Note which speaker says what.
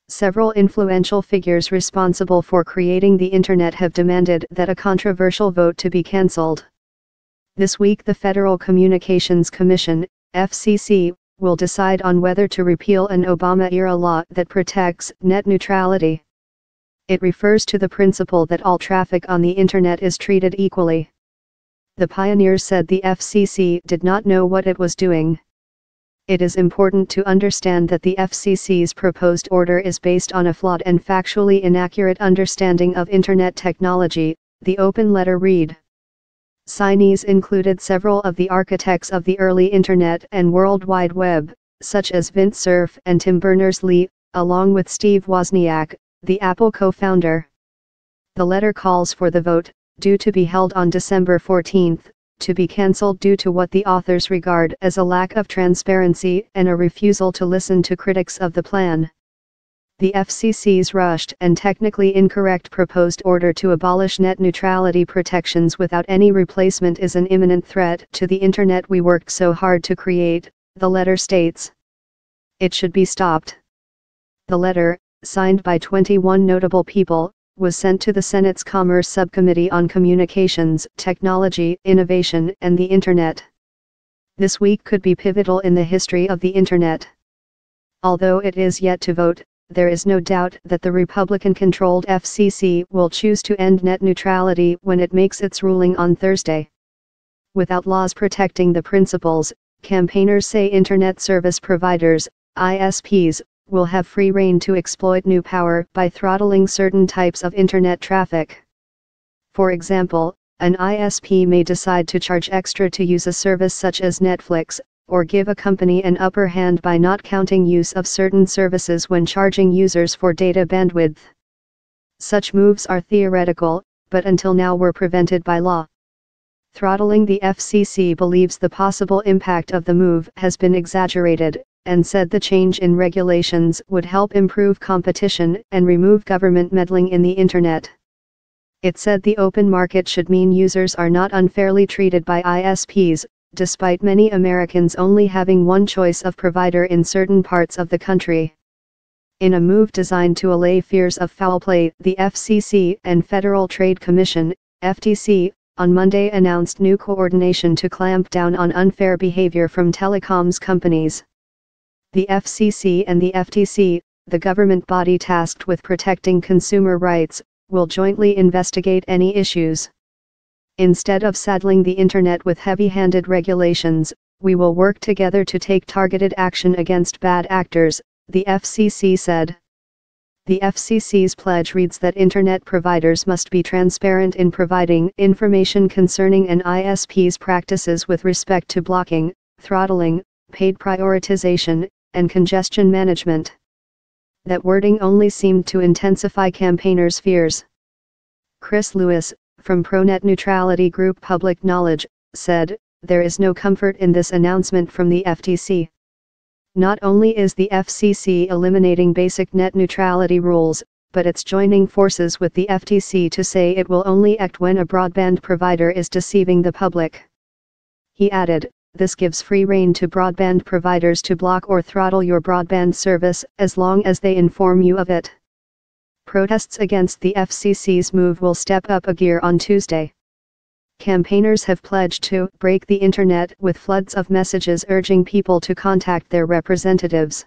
Speaker 1: Several influential figures responsible for creating the Internet have demanded that a controversial vote to be cancelled. This week the Federal Communications Commission, FCC, will decide on whether to repeal an Obama-era law that protects net neutrality. It refers to the principle that all traffic on the Internet is treated equally. The pioneers said the FCC did not know what it was doing. It is important to understand that the FCC's proposed order is based on a flawed and factually inaccurate understanding of Internet technology, the open letter read. Signees included several of the architects of the early Internet and World Wide Web, such as Vint Cerf and Tim Berners-Lee, along with Steve Wozniak, the Apple co-founder. The letter calls for the vote, due to be held on December 14, to be cancelled due to what the authors regard as a lack of transparency and a refusal to listen to critics of the plan. The FCC's rushed and technically incorrect proposed order to abolish net neutrality protections without any replacement is an imminent threat to the Internet we worked so hard to create, the letter states. It should be stopped. The letter, signed by 21 notable people, was sent to the Senate's Commerce Subcommittee on Communications, Technology, Innovation, and the Internet. This week could be pivotal in the history of the Internet. Although it is yet to vote, there is no doubt that the Republican-controlled FCC will choose to end net neutrality when it makes its ruling on Thursday. Without laws protecting the principles, campaigners say Internet service providers, ISPs, will have free rein to exploit new power by throttling certain types of Internet traffic. For example, an ISP may decide to charge extra to use a service such as Netflix, or give a company an upper hand by not counting use of certain services when charging users for data bandwidth. Such moves are theoretical, but until now were prevented by law. Throttling the FCC believes the possible impact of the move has been exaggerated, and said the change in regulations would help improve competition and remove government meddling in the Internet. It said the open market should mean users are not unfairly treated by ISPs, despite many Americans only having one choice of provider in certain parts of the country. In a move designed to allay fears of foul play, the FCC and Federal Trade Commission, FTC, on Monday announced new coordination to clamp down on unfair behavior from telecoms companies. The FCC and the FTC, the government body tasked with protecting consumer rights, will jointly investigate any issues. Instead of saddling the Internet with heavy-handed regulations, we will work together to take targeted action against bad actors, the FCC said. The FCC's pledge reads that Internet providers must be transparent in providing information concerning an ISP's practices with respect to blocking, throttling, paid prioritization, and congestion management. That wording only seemed to intensify campaigners' fears. Chris Lewis, from pro-net neutrality group Public Knowledge, said, "There is no comfort in this announcement from the FTC. Not only is the FCC eliminating basic net neutrality rules, but it's joining forces with the FTC to say it will only act when a broadband provider is deceiving the public." He added, "This gives free rein to broadband providers to block or throttle your broadband service as long as they inform you of it." Protests against the FCC's move will step up a gear on Tuesday. Campaigners have pledged to break the Internet with floods of messages urging people to contact their representatives.